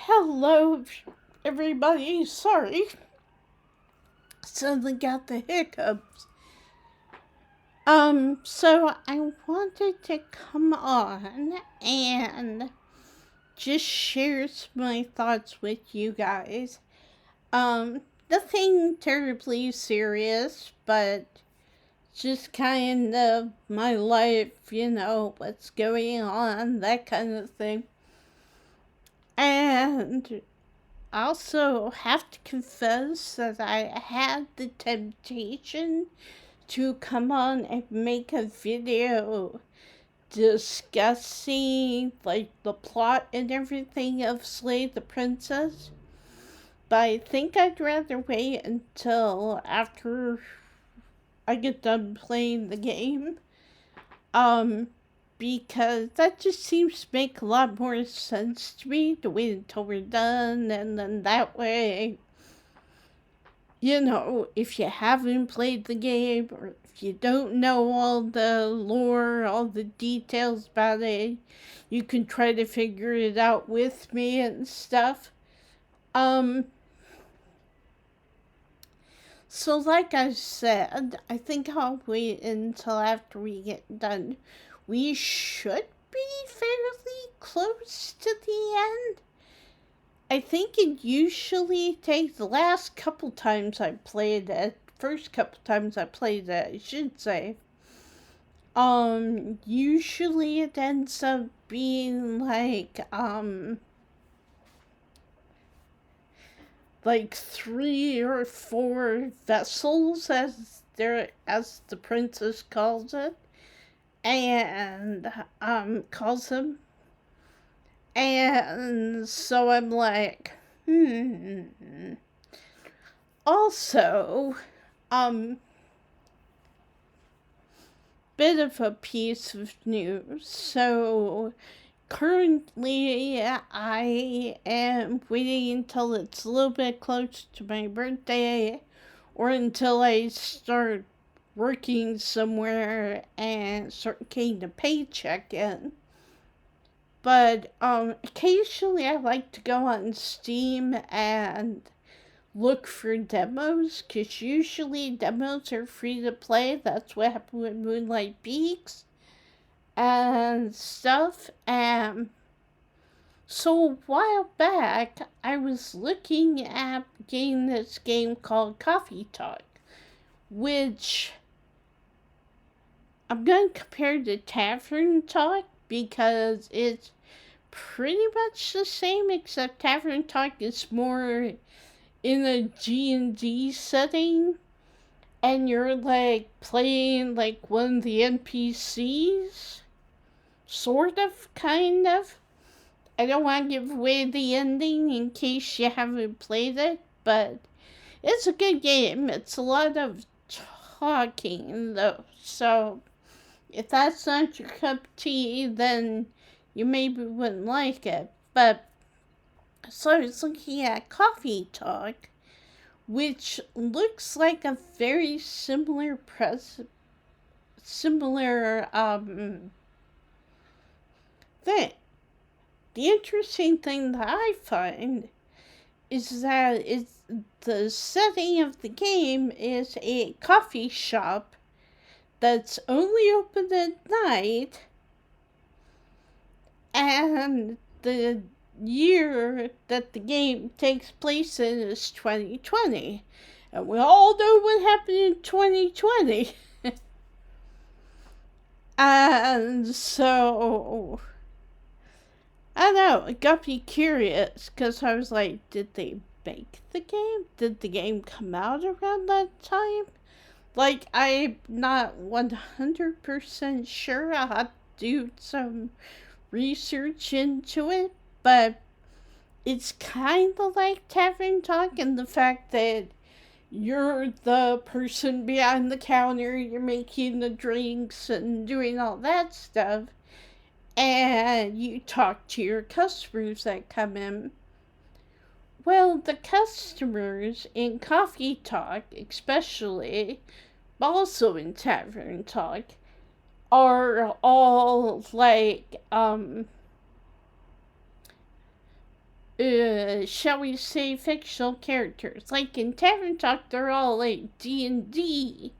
Hello, everybody. Sorry. Suddenly got the hiccups. So I wanted to come on and just share my thoughts with you guys. Nothing terribly serious, but just kind of my life, what's going on, that kind of thing. And I also have to confess that I had the temptation to come on and make a video discussing like the plot and everything of Slay the Princess. But I think I'd rather wait until after I get done playing the game. Because that just seems to make a lot more sense to me to wait until we're done, and then that way, if you haven't played the game or if you don't know all the lore, all the details about it, you can try to figure it out with me and stuff. So like I said, I think I'll wait until after we get done. We should be fairly close to the end. I think it usually takes the last couple times I played it, first couple times I played it, I should say. Usually it ends up being like 3 or 4 vessels as the princess calls it, and calls them. And so I'm like, Also, bit of a piece of news. So currently I am waiting until it's a little bit close to my birthday or until I start working somewhere and start getting a paycheck in. But occasionally I like to go on Steam and look for demos, because usually demos are free to play. That's what happened with Moonlight Peaks and stuff. And so a while back, I was looking at getting this game called Coffee Talk, which I'm going to compare to Tavern Talk because it's pretty much the same, except Tavern Talk is more in a G&D setting, and you're like playing like one of the NPCs, sort of, kind of. I don't want to give away the ending in case you haven't played it, but it's a good game. It's a lot of talking though, so if that's not your cup of tea, then you maybe wouldn't like it. But so I was looking at Coffee Talk, which looks like a very similar thing. The interesting thing that I find is that the setting of the game is a coffee shop that's only open at night, and the year that the game takes place in is 2020. And we all know what happened in 2020. And so, I don't know, it got me curious, because I was like, did they make the game? Did the game come out around that time? Like, I'm not 100% sure. I'll have to do some research into it, but it's kind of like Tavern Talk in the fact that you're the person behind the counter, you're making the drinks and doing all that stuff, and you talk to your customers that come in. Well, the customers in Coffee Talk, especially, but also in Tavern Talk, are all like shall we say, fictional characters. Like in Tavern Talk, they're all like D&D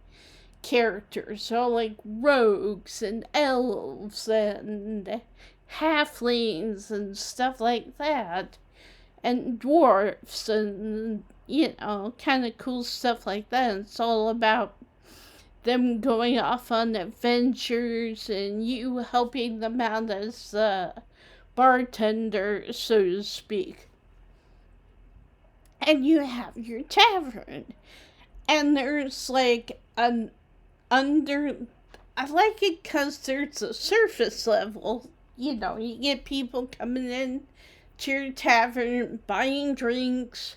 characters, so like rogues and elves and halflings and stuff like that, and dwarfs and, kind of cool stuff like that. It's all about them going off on adventures and you helping them out as a bartender, so to speak. And you have your tavern. And there's like an under. I like it because there's a surface level. You get people coming in to your tavern, buying drinks,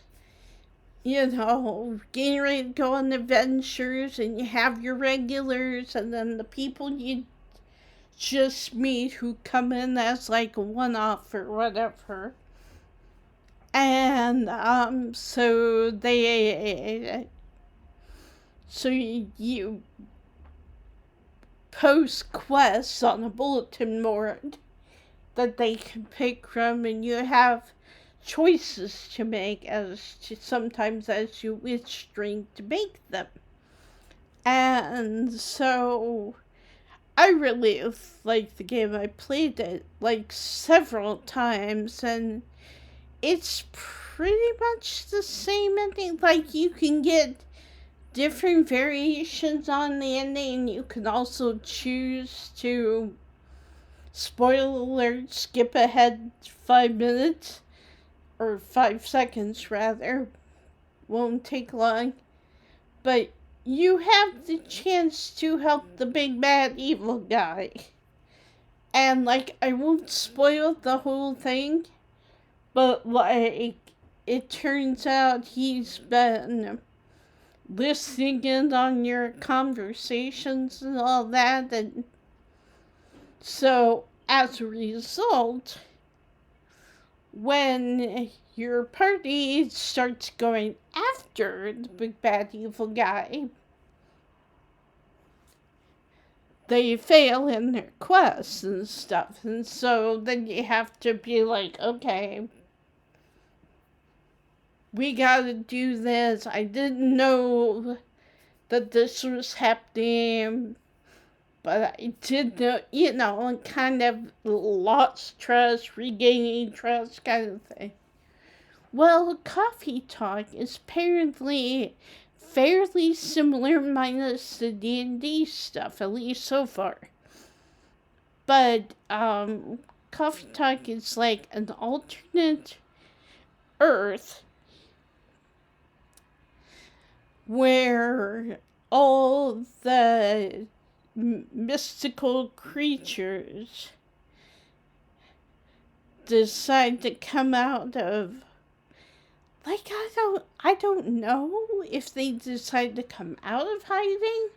getting ready to go on adventures, and you have your regulars, and then the people you just meet who come in as like a one-off or whatever. And so you post quests on a bulletin board that they can pick from, and you have choices to make sometimes as you which drink to make them. And so I really like the game. I played it like several times, and it's pretty much the same ending. Like, you can get different variations on the ending. You can also choose to, spoiler alert, skip ahead 5 minutes, or 5 seconds rather. Won't take long. But you have the chance to help the big bad evil guy. And like, I won't spoil the whole thing, but like, it turns out he's been listening in on your conversations and all that, and so as a result, when your party starts going after the big bad evil guy, they fail in their quests and stuff, and so then you have to be like, okay, we gotta do this. I didn't know that this was happening, but I did know, kind of lost trust, regaining trust kind of thing. Well, Coffee Talk is apparently fairly similar minus the D&D stuff, at least so far. But Coffee Talk is like an alternate Earth where all the mystical creatures decide to come out of, like, I don't know if they decide to come out of hiding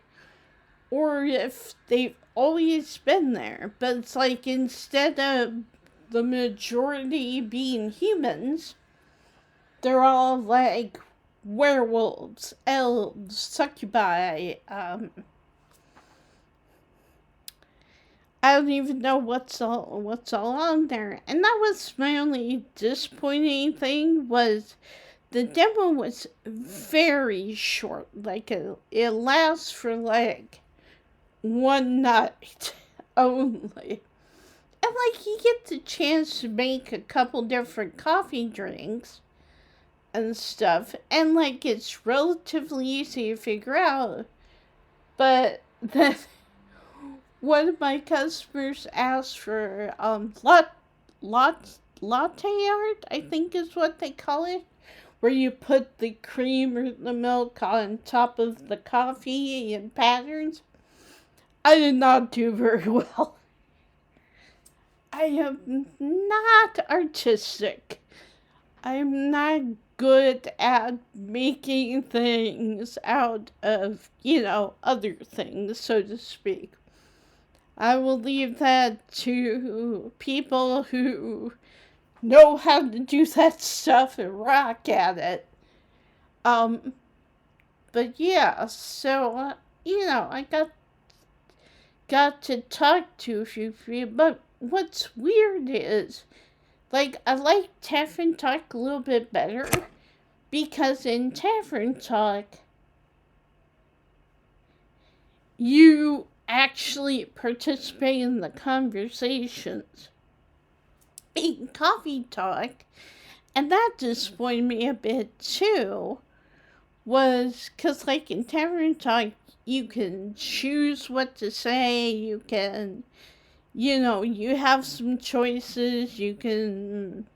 or if they've always been there, but it's like, instead of the majority being humans, they're all like werewolves, elves, succubi, I don't even know what's all on there. And that was my only disappointing thing, was the demo was very short. Like, it lasts for like one night only. And like, you get the chance to make a couple different coffee drinks and stuff, and like, it's relatively easy to figure out. But then one of my customers asked for latte art, I think is what they call it, where you put the cream or the milk on top of the coffee in patterns. I did not do very well. I am not artistic. I'm not good at making things out of, other things, so to speak. I will leave that to people who know how to do that stuff and rock at it. But yeah, so, I got to talk to a few people, but what's weird is Like, I like Tavern Talk a little bit better because in Tavern Talk, you actually participate in the conversations. In Coffee Talk, and that disappointed me a bit too, was because, like, in Tavern Talk, you can choose what to say, you can, you have some choices, you can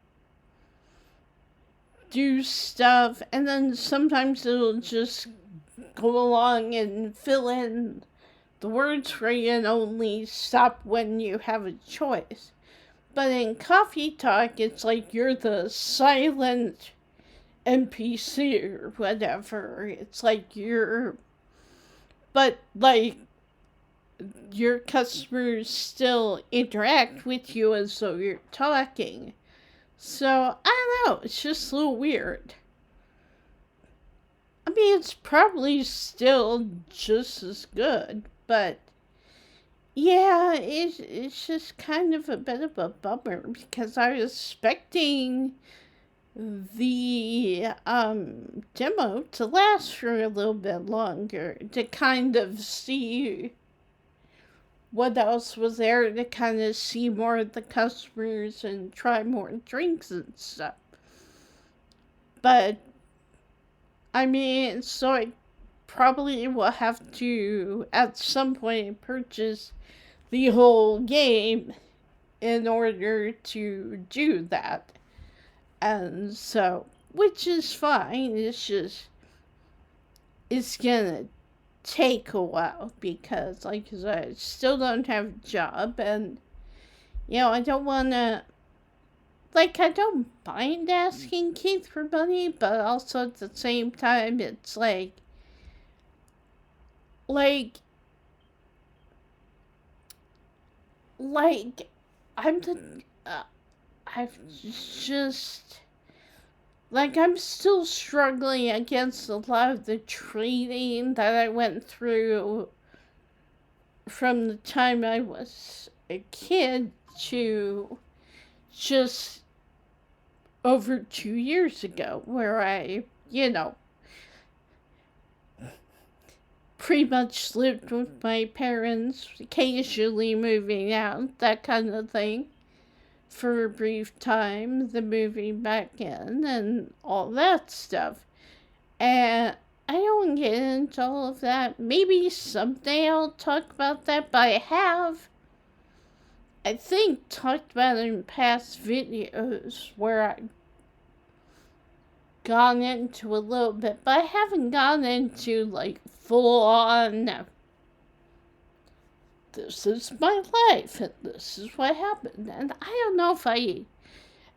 do stuff, and then sometimes it'll just go along and fill in the words for you and only stop when you have a choice. But in Coffee Talk, it's like you're the silent NPC or whatever. It's like but like your customers still interact with you as though you're talking. So, I don't know, it's just a little weird. I mean, it's probably still just as good, but yeah, it's just kind of a bit of a bummer because I was expecting the demo to last for a little bit longer to kind of see what else was there, to kind of see more of the customers and try more drinks and stuff. But I mean, so I probably will have to at some point purchase the whole game in order to do that. And so, which is fine, it's gonna take a while because, like I said, I still don't have a job, and, I don't wanna, like, I don't mind asking Keith for money, but also at the same time, it's like, I'm the, I've just, like, I'm still struggling against a lot of the training that I went through from the time I was a kid to just over 2 years ago, where I, pretty much lived with my parents, occasionally moving out, that kind of thing, for a brief time, the moving back in, and all that stuff. And I don't get into all of that. Maybe someday I'll talk about that, but I think, talked about it in past videos where I've gone into a little bit, but I haven't gone into, like, full on, this is my life, and this is what happened. And I don't know if I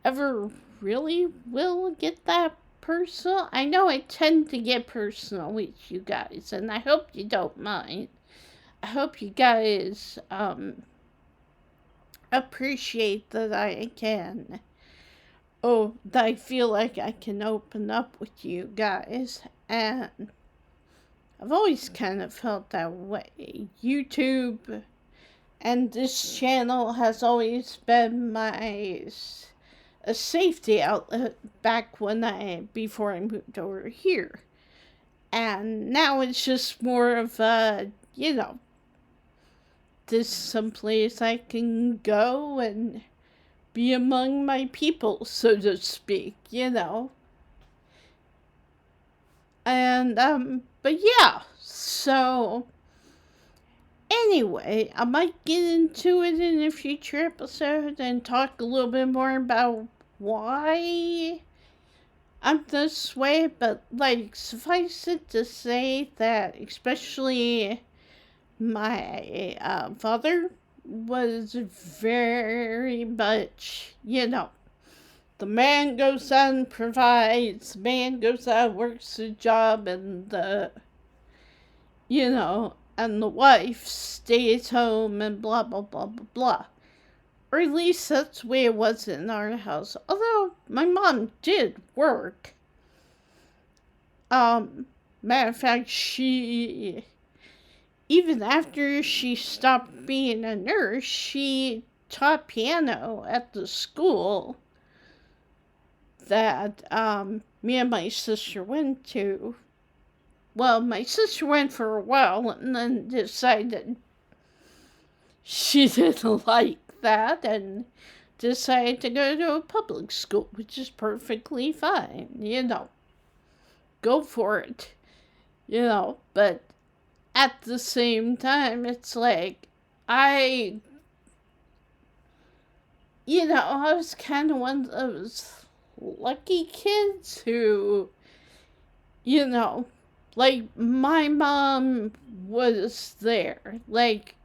ever really will get that personal. I know I tend to get personal with you guys, and I hope you don't mind. I hope you guys appreciate that that I feel like I can open up with you guys, and I've always kind of felt that way. YouTube and this channel has always been a safety outlet before I moved over here. And now it's just more of a, this is someplace I can go and be among my people, so to speak, And, but yeah, so anyway, I might get into it in a future episode and talk a little bit more about why I'm this way, but, like, suffice it to say that especially my father was very much, the man goes out and provides, the man goes out and works a job, and and the wife stays home and blah, blah, blah, blah, blah. Or at least that's the way it was in our house. Although my mom did work. Matter of fact, even after she stopped being a nurse, she taught piano at the school that me and my sister went to. Well, my sister went for a while and then decided she didn't like that and decided to go to a public school, which is perfectly fine, go for it, but at the same time, it's like, I was kind of one of those lucky kids who, like, my mom was there. Like,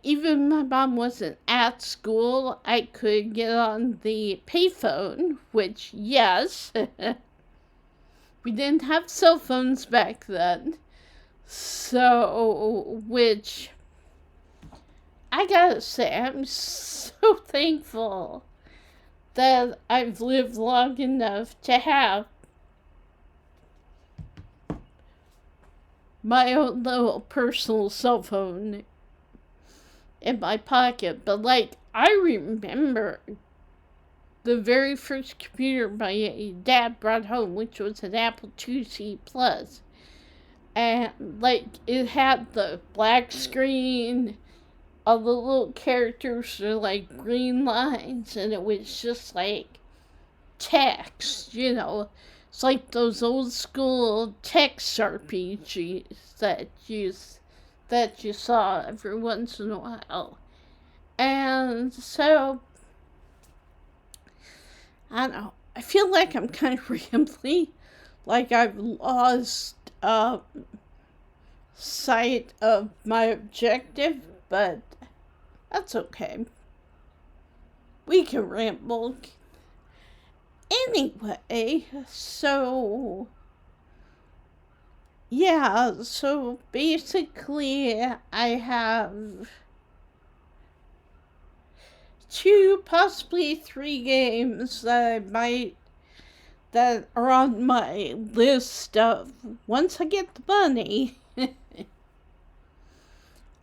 even my mom wasn't at school, I could get on the payphone, which, yes, we didn't have cell phones back then. So, which, I gotta say, I'm so thankful that I've lived long enough to have my own little personal cell phone in my pocket. But, like, I remember the very first computer my dad brought home, which was an Apple IIc Plus. And, like, it had the black screen, all the little characters were like green lines, and it was just like text, It's like those old school text RPGs that you saw every once in a while. And so, I don't know, I feel like I'm kind of rambling, like I've lost sight of my objective, but that's okay. We can ramble. Anyway, so yeah, so basically I have 2, possibly 3 games that are on my list of once I get the money.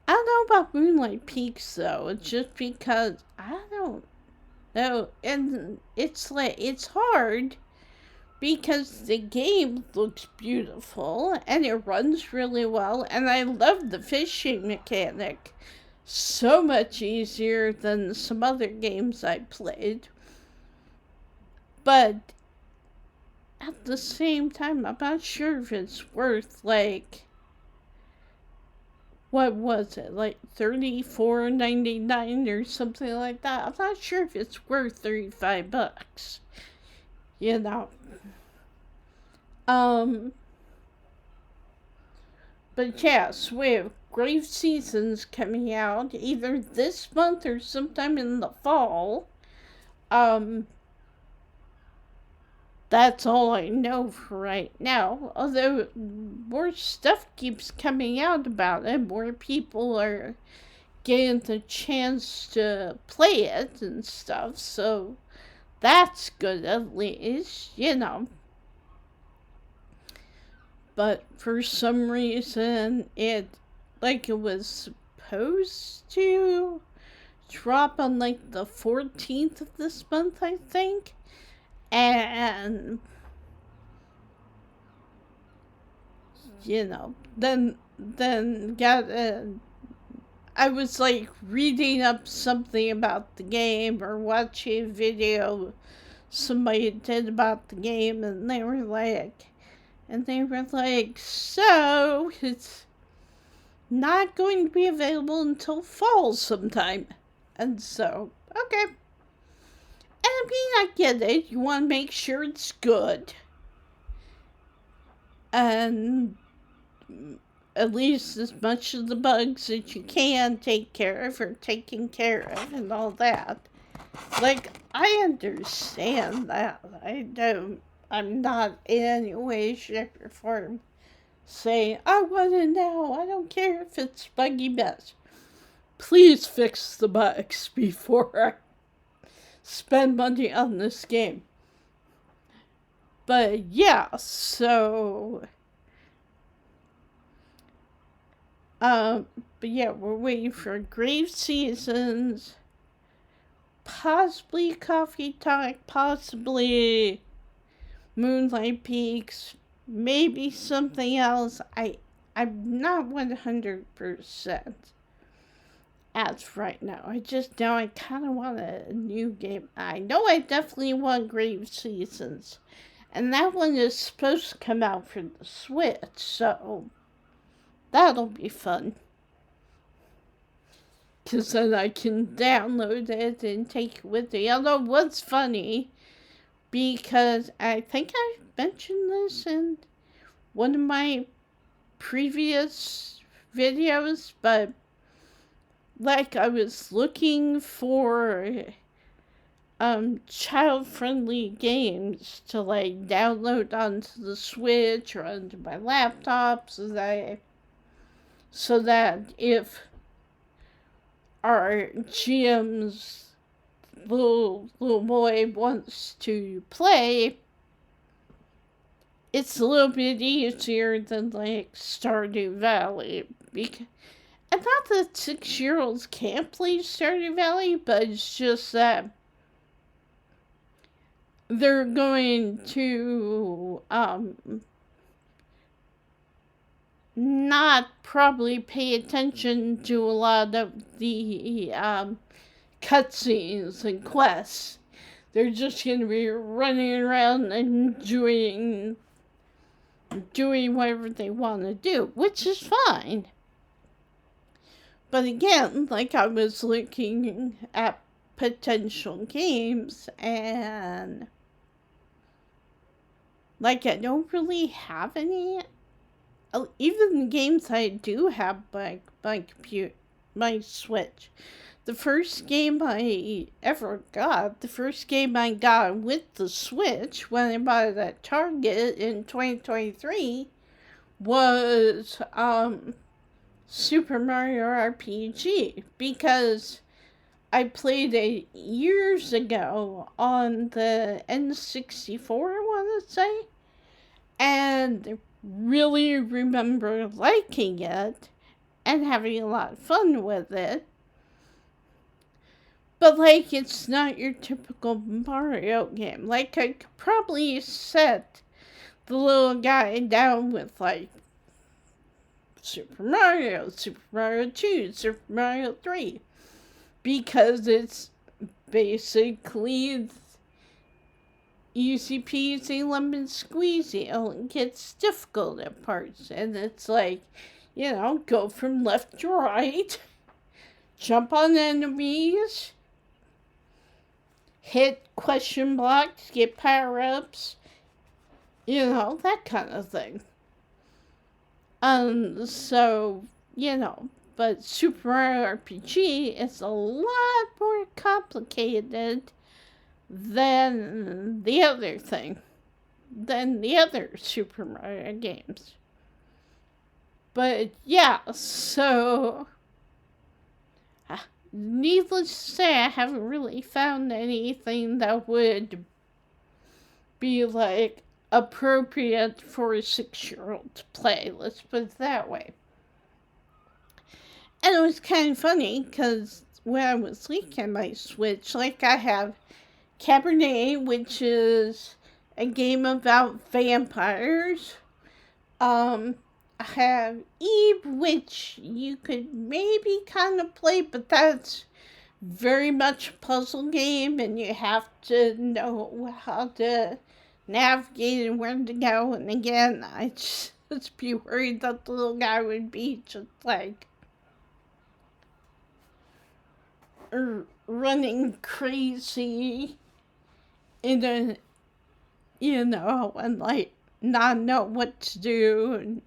I don't know about Moonlight Peaks though. It's just because I don't know, and it's hard because the game looks beautiful and it runs really well, and I love the fishing mechanic. So much easier than some other games I played. But at the same time, I'm not sure if it's worth, like, what was it, like $34.99 or something like that. I'm not sure if it's worth $35. But yes, we have Grave Seasons coming out either this month or sometime in the fall. That's all I know for right now. Although more stuff keeps coming out about it, more people are getting the chance to play it and stuff, so that's good at least, But for some reason, it was supposed to drop on like the 14th of this month, I think. And, then I was like reading up something about the game or watching a video somebody did about the game, and they were like, so it's not going to be available until fall sometime. And so, okay. And I mean, I get it. You want to make sure it's good. And at least as much of the bugs that you can take care of are taken care of and all that. Like, I understand that. I'm not in any way, shape, or form saying, I want it now. I don't care if it's buggy mess. Please fix the bugs before I spend money on this game. But yeah, so but yeah, we're waiting for Grave Seasons, possibly Coffee Talk, possibly Moonlight Peaks, maybe something else. I'm not 100% as right now. I just know I kind of want a new game. I know I definitely want Grave Seasons. And that one is supposed to come out for the Switch, so that'll be fun. Because then I can download it and take it with me. Although, what's funny, because I think I mentioned this in one of my previous videos, but like I was looking for child-friendly games to like download onto the Switch or onto my laptop so that if our GM's little boy wants to play, it's a little bit easier than like Stardew Valley. And not that 6-year-olds can't play Stardew Valley, but it's just that they're going to not probably pay attention to a lot of the cutscenes and quests. They're just going to be running around and doing whatever they want to do, which is fine. But again, like I was looking at potential games, and like I don't really have any. Even the games I do have my computer, my Switch. The first game I ever got, with the Switch when I bought it at Target in 2023, was Super Mario RPG, because I played it years ago on the N64, I want to say, and really remember liking it and having a lot of fun with it. But like, it's not your typical Mario game. Like, I could probably set the little guy down with like Super Mario 2, Super Mario 3, because it's basically easy peasy lemon squeezy. It gets difficult at parts, and it's like, go from left to right, jump on enemies, hit question blocks, get power-ups, that kind of thing. So, but Super Mario RPG is a lot more complicated than the other Super Mario games. But yeah, so needless to say, I haven't really found anything that would be like appropriate for a 6-year-old to play. Let's put it that way. And it was kind of funny because when I was looking at my Switch, like I have Cabernet, which is a game about vampires. I have Eve, which you could maybe kind of play, but that's very much a puzzle game, and you have to know how to navigate and where to go. And again, I just be worried that the little guy would be just like running crazy in a, and like not know what to do, and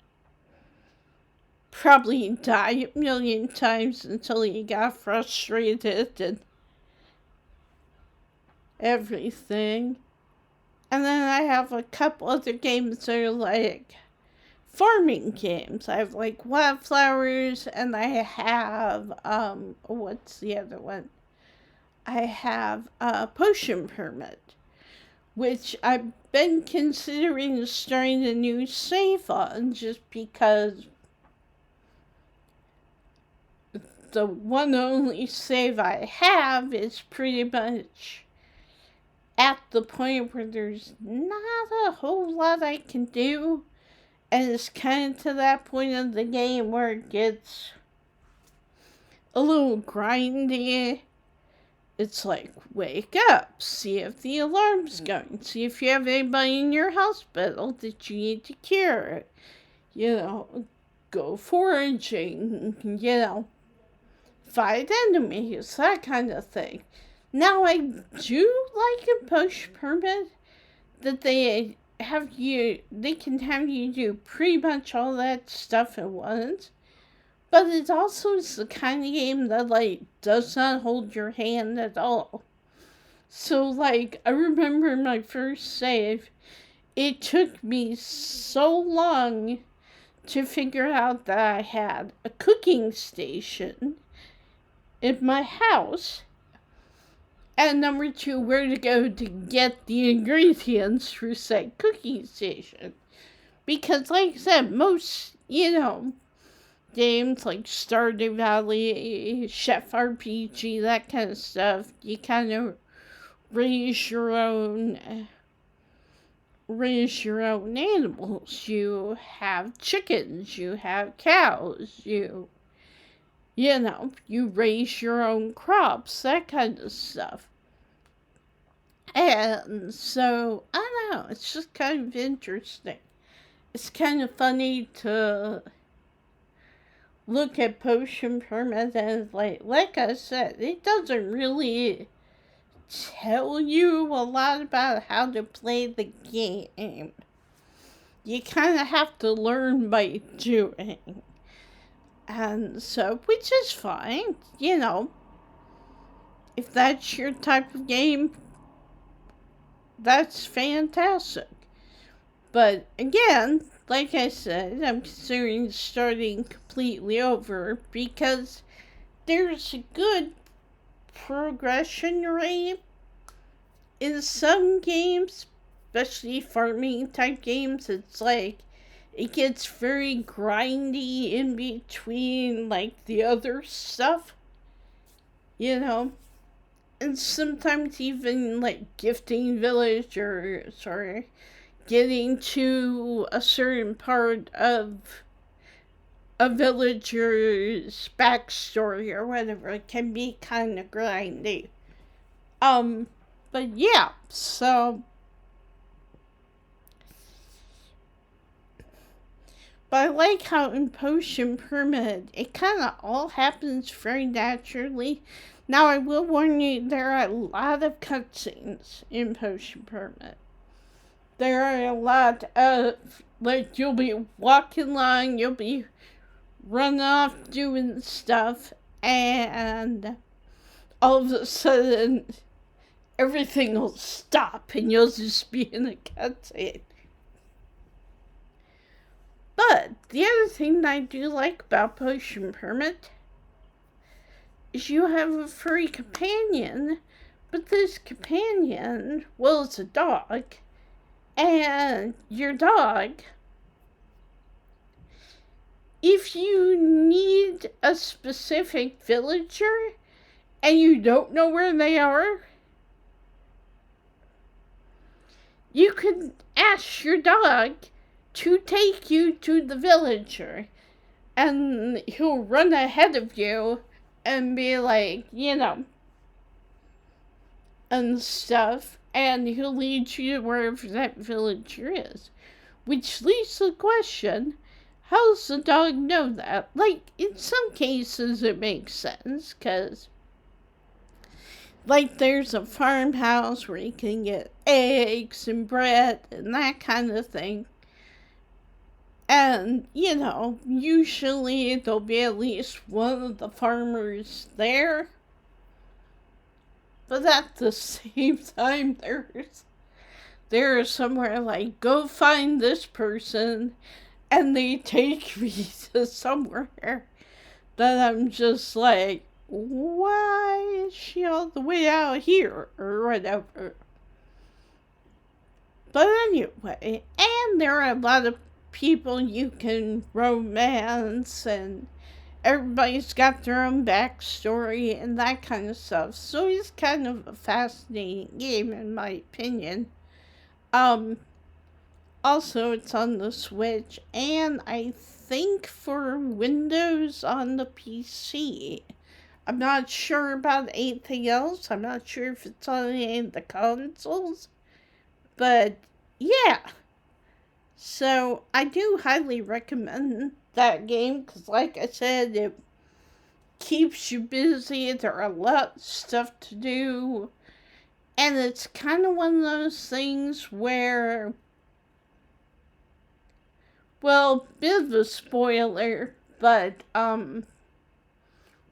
probably die a million times until he got frustrated and everything. And then I have a couple other games that are like farming games. I have like Wildflowers, and I have, what's the other one? I have Potion Permit, which I've been considering starting a new save on, just because the one only save I have is pretty much at the point where there's not a whole lot I can do. And it's kind of to that point of the game where it gets a little grindy. It's like, wake up, see if the alarm's going, see if you have anybody in your hospital that you need to cure. Go foraging, fight enemies, that kind of thing. Now, I do like in Post Permit that they can have you do pretty much all that stuff at once. But it also is the kind of game that, does not hold your hand at all. So, I remember my first save, it took me so long to figure out that I had a cooking station in my house, and number 2, where to go to get the ingredients for said cooking station. Because, like I said, most, games like Stardew Valley, Chef RPG, that kind of stuff, you kind of raise your own animals. You have chickens, you have cows, you raise your own crops, that kind of stuff. And so, I don't know, it's just kind of interesting. It's kind of funny to look at Potion Permit and like I said, it doesn't really tell you a lot about how to play the game. You kind of have to learn by doing. And so, which is fine, if that's your type of game, that's fantastic. But again, like I said, I'm considering starting completely over because there's a good progression rate in some games, especially farming type games. It's it gets very grindy in between the other stuff, and sometimes even gifting villagers or getting to a certain part of a villager's backstory or whatever, it can be kind of grindy. But yeah, so. But I like how in Potion Permit, it kind of all happens very naturally. Now, I will warn you, there are a lot of cutscenes in Potion Permit. There are a lot of, you'll be walking along, you'll be running off doing stuff, and all of a sudden, everything will stop, and you'll just be in a cutscene. But the other thing that I do like about Potion Permit is you have a furry companion, but this companion, it's a dog, and your dog, if you need a specific villager and you don't know where they are, you can ask your dog to take you to the villager, and he'll run ahead of you and be and stuff, and he'll lead you to wherever that villager is. Which leads to the question, how does the dog know that? In some cases it makes sense, because there's a farmhouse where you can get eggs and bread and that kind of thing. And, usually there'll be at least one of the farmers there. But at the same time, there's somewhere go find this person, and they take me to somewhere that I'm just why is she all the way out here, or whatever. But anyway, and there are a lot of people you can romance and everybody's got their own backstory and that kind of stuff. So it's kind of a fascinating game, in my opinion. Um, Also, it's on the Switch, and I think for Windows on the PC. I'm not sure about anything else. I'm not sure if it's on any of the consoles. But yeah. So I do highly recommend that game because, like I said, it keeps you busy. There are a lot of stuff to do. And it's kind of one of those things where, well, bit of a spoiler, but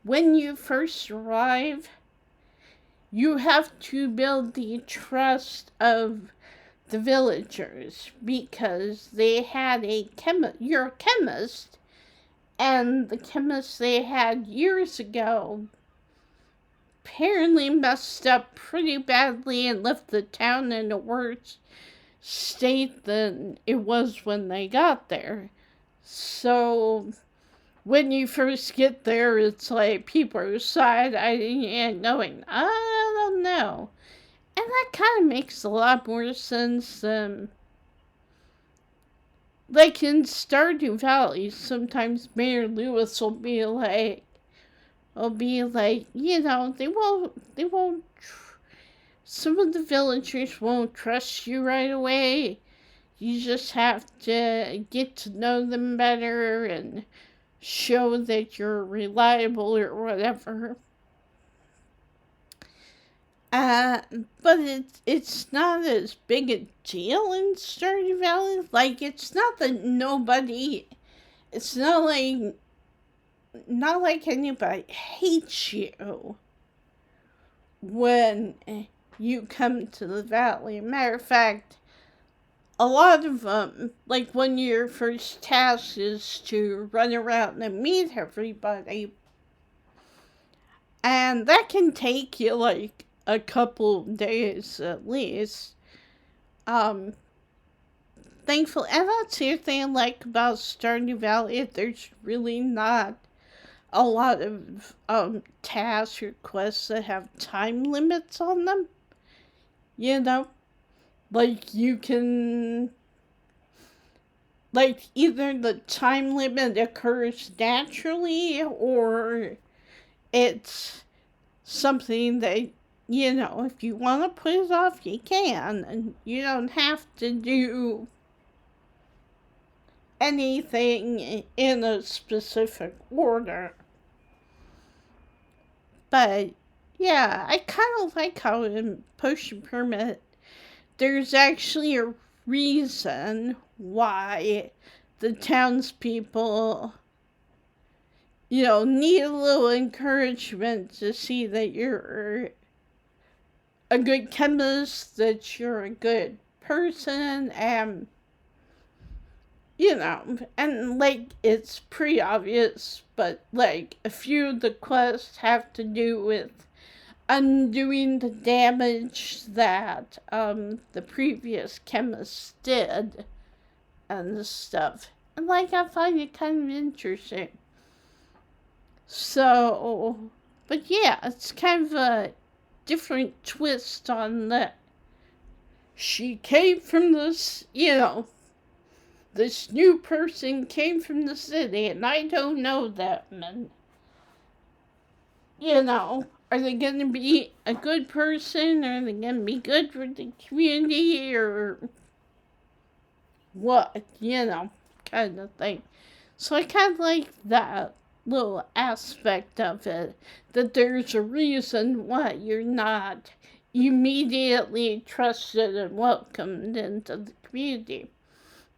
when you first arrive, you have to build the trust of the villagers because they had you're a chemist, and the chemist they had years ago apparently messed up pretty badly and left the town in a worse state than it was when they got there. So when you first get there, it's like people are side-eyeing and going, I don't know. And that kind of makes a lot more sense than, like in Stardew Valley, sometimes Mayor Lewis will be like, some of the villagers won't trust you right away. You just have to get to know them better and show that you're reliable or whatever. But it's not as big a deal in Stardew Valley. Like, it's not that it's not like anybody hates you when you come to the valley. Matter of fact, a lot of them, like when your first task is to run around and meet everybody, and that can take you like a couple days at least. Thankfully, and that's the thing I like about Stardew Valley. There's really not a lot of tasks or quests that have time limits on them. You know, like you can, like either the time limit occurs naturally or it's something that, if you want to put it off, you can, and you don't have to do anything in a specific order. But yeah, I kind of like how in Potion Permit there's actually a reason why the townspeople, need a little encouragement to see that you're a good chemist, that you're a good person, and, and like it's pretty obvious, but like a few of the quests have to do with undoing the damage that the previous chemist did and stuff. And like I find it kind of interesting. So, but yeah, it's kind of a different twist on that. She came from this, this new person came from the city, and I don't know them. And, are they going to be a good person? Are they going to be good for the community? Or what? Kind of thing. So I kind of like that little aspect of it. That there's a reason why you're not immediately trusted and welcomed into the community.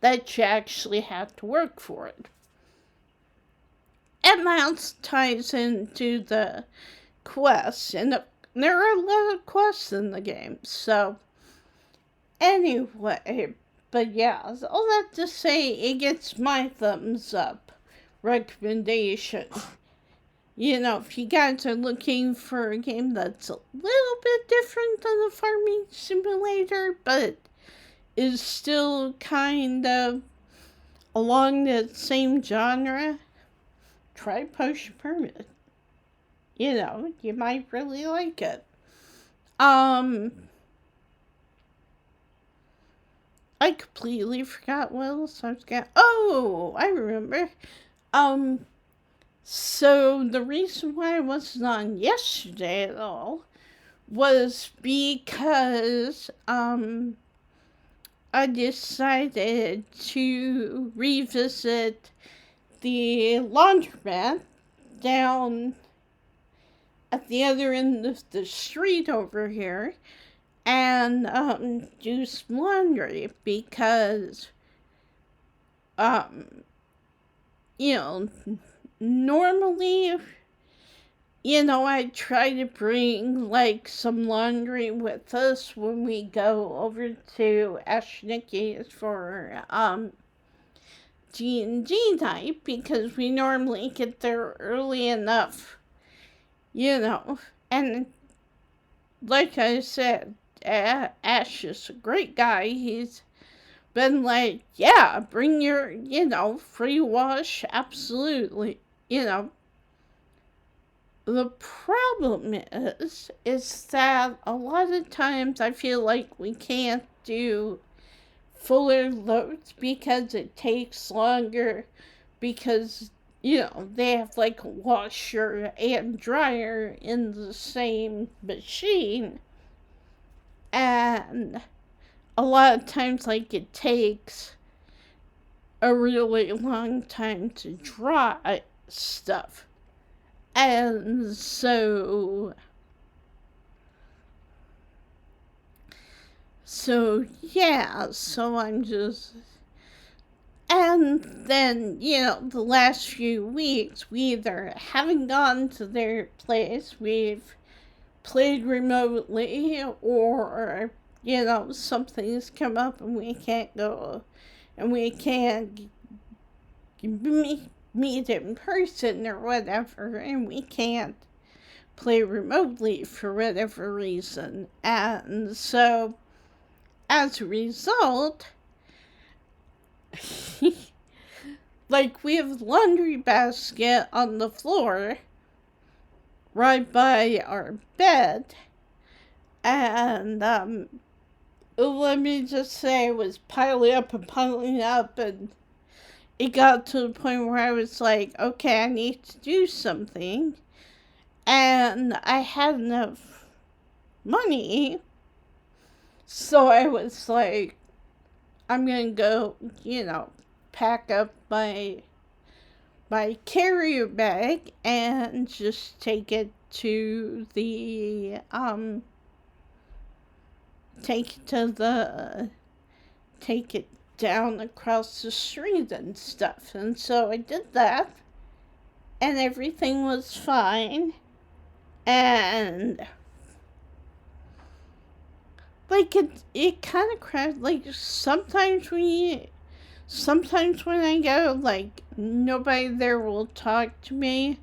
That you actually have to work for it. And that ties into the quests, and there are a lot of quests in the game. So, anyway, but yeah, all that to say, it gets my thumbs up recommendation. If you guys are looking for a game that's a little bit different than a farming simulator, but is still kind of along the same genre, try Potion Permit. You might really like it. I completely forgot what else I was going. Oh, I remember. Um, so the reason why I wasn't on yesterday at all was because I decided to revisit the laundromat down at the other end of the street over here and do some laundry because you know normally I try to bring like some laundry with us when we go over to Ashnicki's for D&D night because we normally get there early enough, and like I said, Ash is a great guy. He's been like, yeah, bring your, free wash, absolutely, The problem is that a lot of times I feel like we can't do fuller loads because it takes longer because, they have like a washer and dryer in the same machine. And a lot of times, like, it takes a really long time to dry stuff. And so yeah, so I'm just, and then, the last few weeks, we either haven't gone to their place, we've played remotely, or, something's come up and we can't go, and we can't meet in person or whatever, and we can't play remotely for whatever reason. And so, as a result, like, we have a laundry basket on the floor right by our bed, and let me just say, it was piling up, and it got to the point where I was like, okay, I need to do something, and I had enough money, so I was like, I'm gonna go, pack up my carrier bag and just take it to the take it down across the street and stuff. And so I did that, and everything was fine. And like it kind of crashed. Like sometimes when I go, like, nobody there will talk to me.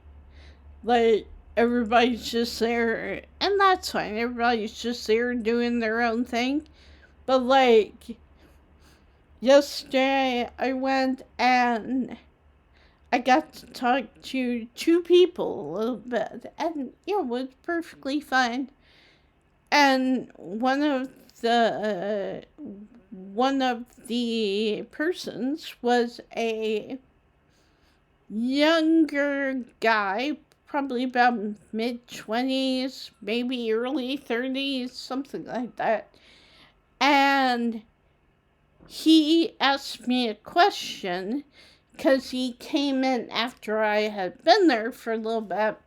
Like, everybody's just there, and that's fine. Everybody's just there doing their own thing. But, like, yesterday I went and I got to talk to two people a little bit, and, it was perfectly fine. And one of the persons was a younger guy, probably about mid-20s, maybe early 30s, something like that. And he asked me a question because he came in after I had been there for a little bit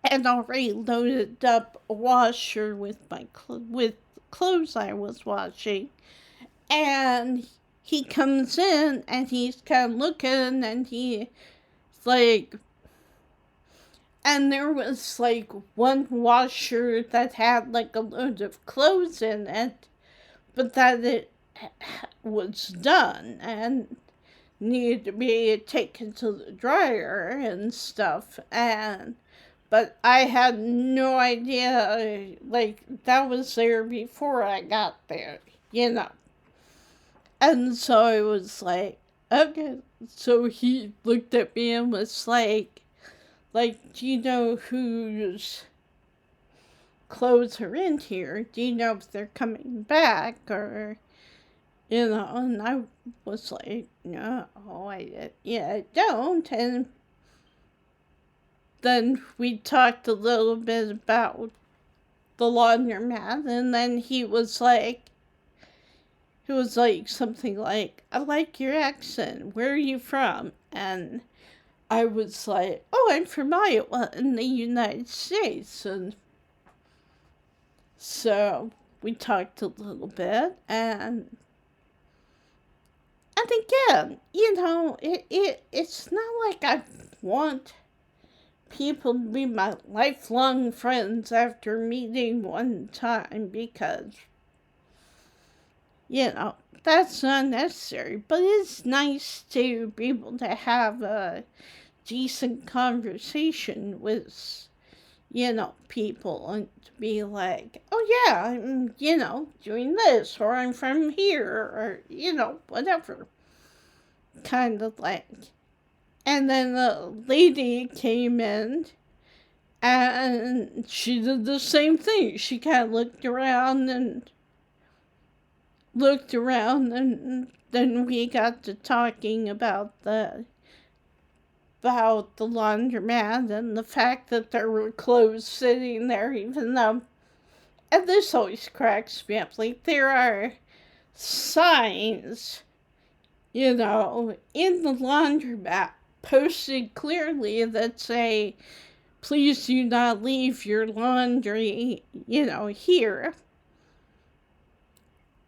and already loaded up a washer with with clothes I was washing. And he comes in and he's kind of looking, and he's like, and there was like one washer that had like a load of clothes in it, but that it was done and needed to be taken to the dryer and stuff. But I had no idea, like, that was there before I got there, And so I was like, Okay, so he looked at me and was do you know whose clothes are in here? Do you know if they're coming back? Or, and I was like, no, I don't. And then we talked a little bit about the laundromat, and then he was like something like, I like your accent. Where are you from? And I was like, oh, I'm from Iowa in the United States. And so we talked a little bit, and again, it's not like I want people to be my lifelong friends after meeting one time, because, that's not necessary. But it's nice to be able to have a decent conversation with, people, and to be like, oh yeah, I'm, doing this, or I'm from here, or, whatever. Kind of like. And then the lady came in, and she did the same thing. She kind of looked around, and then we got to talking about the laundromat and the fact that there were clothes sitting there, even though, and this always cracks me up, like there are signs, in the laundromat posted clearly that say, please do not leave your laundry, here.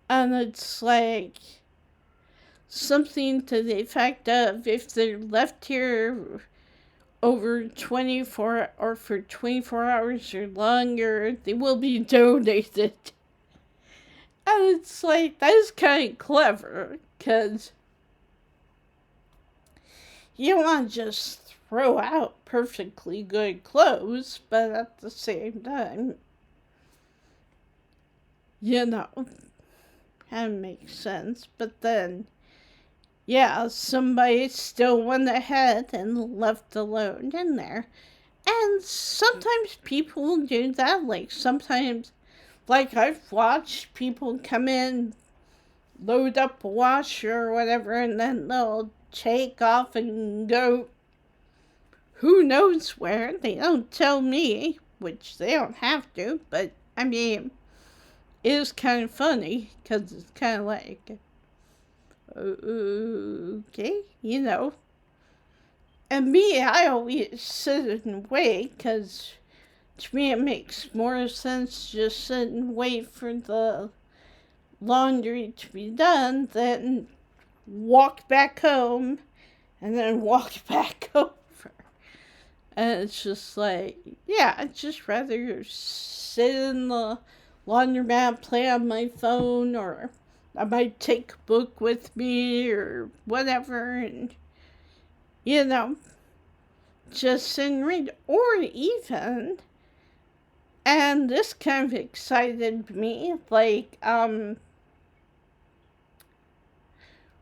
And it's like something to the effect of, if they're left here over 24 or for 24 hours or longer, they will be donated. And it's like, that is kind of clever, because you don't want to just throw out perfectly good clothes, but at the same time, that makes sense. But then, somebody still went ahead and left the load in there. And sometimes people will do that. Like, sometimes, I've watched people come in, load up a washer or whatever, and then they'll take off and go who knows where. They don't tell me, which they don't have to, but I mean, it is kind of funny, because it's kind of like, okay, And me, I always sit and wait, because to me it makes more sense to just sit and wait for the laundry to be done than walk back home and then walk back over. And it's just like, I'd just rather sit in the laundromat, play on my phone, or I might take a book with me or whatever, and, just sit and read. Or even, and this kind of excited me,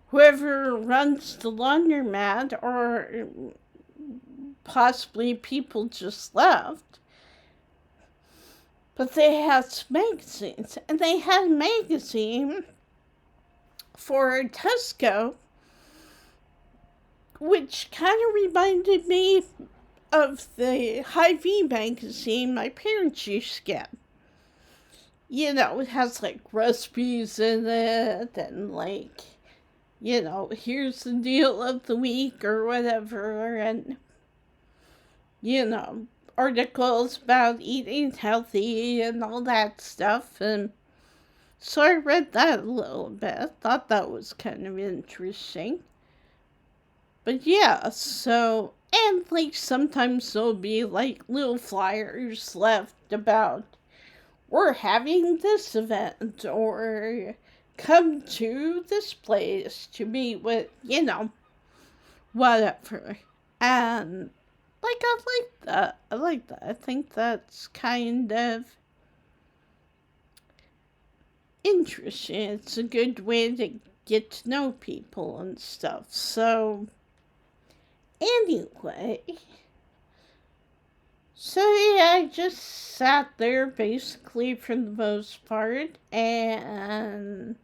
whoever runs the laundromat, or possibly people just left, but they had some magazines, and they had a magazine for Tesco, which kind of reminded me of the Hy-Vee magazine my parents used to get. It has recipes in it, and here's the deal of the week or whatever, and articles about eating healthy and all that stuff. And so I read that a little bit. Thought that was kind of interesting. But so, and sometimes there'll be little flyers left about, we're having this event, or come to this place to meet with, whatever. And I like that. I think that's kind of interesting. It's a good way to get to know people and stuff. So, anyway, so yeah, I just sat there basically for the most part and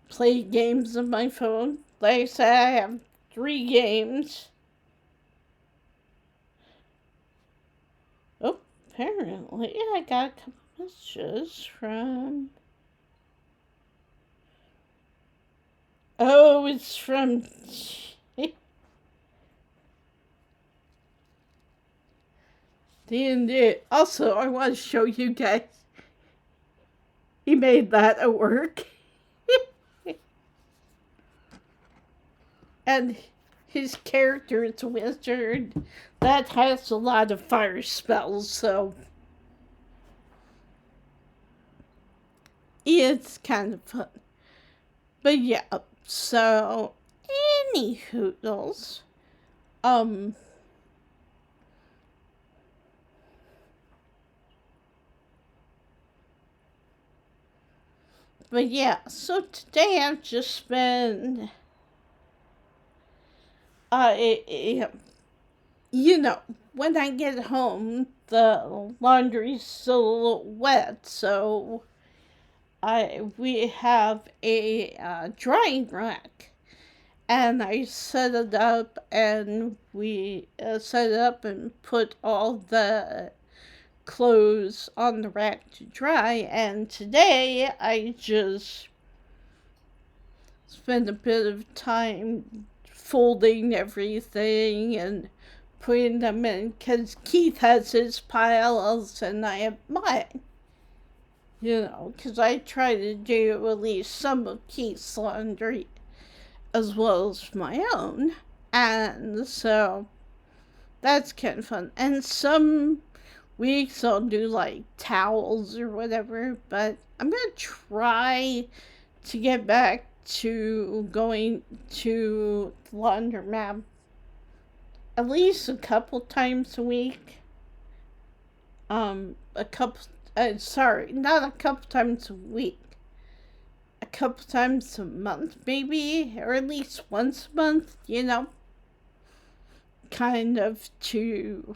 played games on my phone. Like I said, I have 3 games. Oh, apparently I got a couple messages from... Oh, it's from... D&D. Also, I want to show you guys. He made that at work. And his character is a wizard that has a lot of fire spells, so it's kind of fun. But yeah, so any hoodles. But yeah, so today I've just been you know, when I get home, the laundry's still a little wet, so we have a drying rack, and I set it up, and we set it up and put all the clothes on the rack to dry. And today I just spent a bit of time folding everything and putting them in, because Keith has his piles and I have mine. You know, because I try to do at least some of Keith's laundry as well as my own. And so that's kind of fun. And some weeks I'll do like towels or whatever, but I'm going to try to get back to going to the laundromat at least a couple times a week. Not a couple times a week. A couple times a month, maybe, or at least once a month, you know, kind of to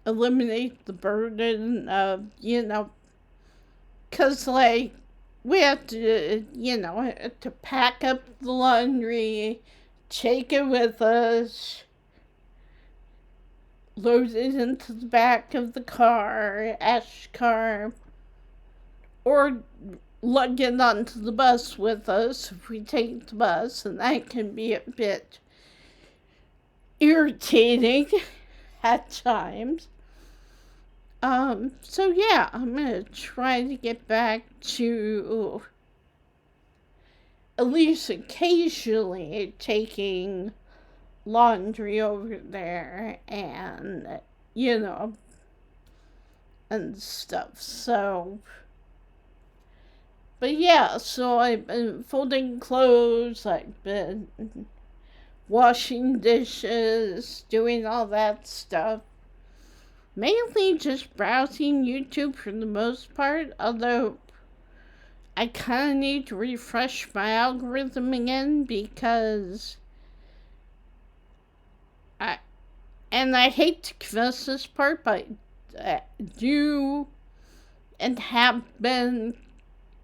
eliminate the burden of, you know, because, like, we have to, you know, to pack up the laundry, take it with us, load it into the back of the car, Ash's car, or lug it onto the bus with us if we take the bus, and that can be a bit irritating at times. So yeah, I'm gonna try to get back to at least occasionally taking laundry over there and, you know, and stuff. So, but yeah, so I've been folding clothes, I've been washing dishes, doing all that stuff. Mainly just browsing YouTube for the most part, although I kind of need to refresh my algorithm again because I hate to confess this part, but I do and have been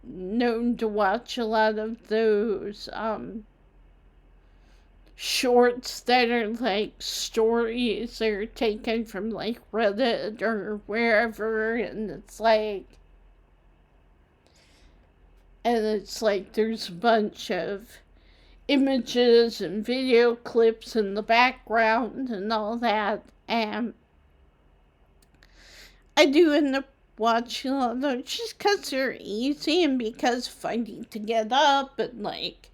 known to watch a lot of those shorts that are like stories that are taken from like Reddit or wherever, and it's like there's a bunch of images and video clips in the background and all that, and I do end up watching all those just because they're easy and because if I need to get up and like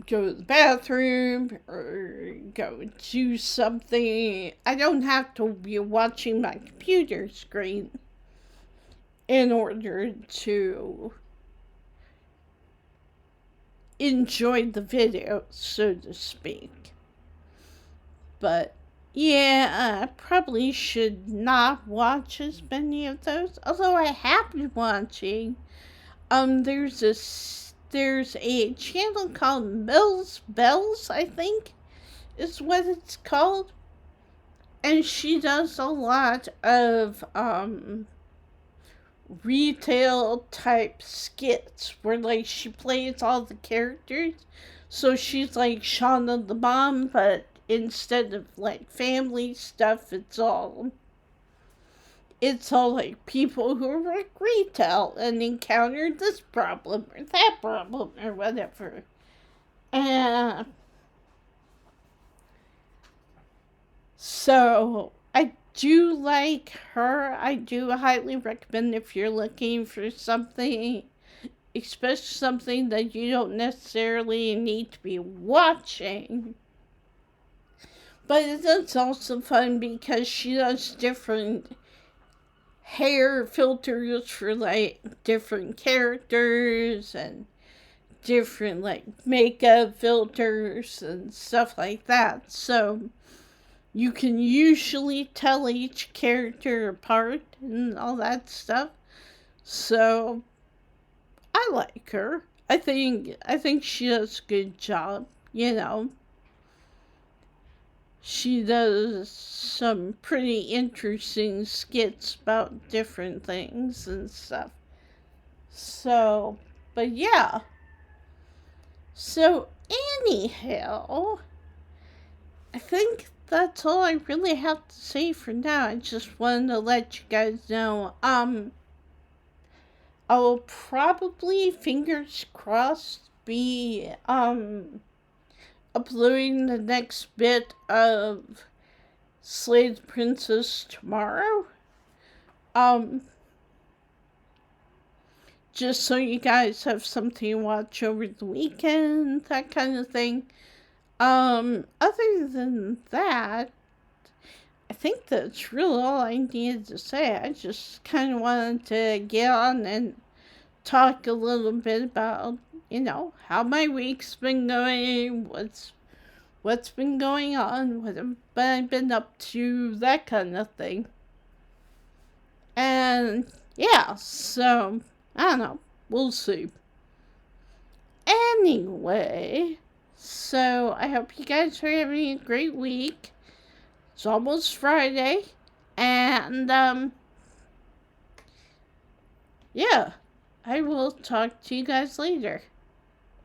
go to the bathroom or go do something, I don't have to be watching my computer screen in order to enjoy the video, so to speak. But Yeah, I probably should not watch as many of those. Although I have been watching. There's a channel called Mills Bells, I think, is what it's called. And she does a lot of retail type skits where like she plays all the characters. So she's like Shauna the mom, but instead of like family stuff, it's all like people who are at retail and encounter this problem or that problem or whatever. And so I do like her. I do highly recommend if you're looking for something, especially something that you don't necessarily need to be watching. But it's also fun because she does different hair filters for like different characters and different like makeup filters and stuff like that. So you can usually tell each character apart and all that stuff. So I like her. I think she does a good job, you know. She does some pretty interesting skits about different things and stuff. So, but yeah. So, anyhow, I think that's all I really have to say for now. I just wanted to let you guys know. I will probably, fingers crossed, be uploading the next bit of Slay the Princess tomorrow. Um, just so you guys have something to watch over the weekend, that kind of thing. Other than that, I think that's really all I needed to say. I just kind of wanted to get on and talk a little bit about, how my week's been going, what's been going on, what have I been up to, that kind of thing. And yeah, so I don't know. We'll see. Anyway, so I hope you guys are having a great week. It's almost Friday. And yeah, I will talk to you guys later.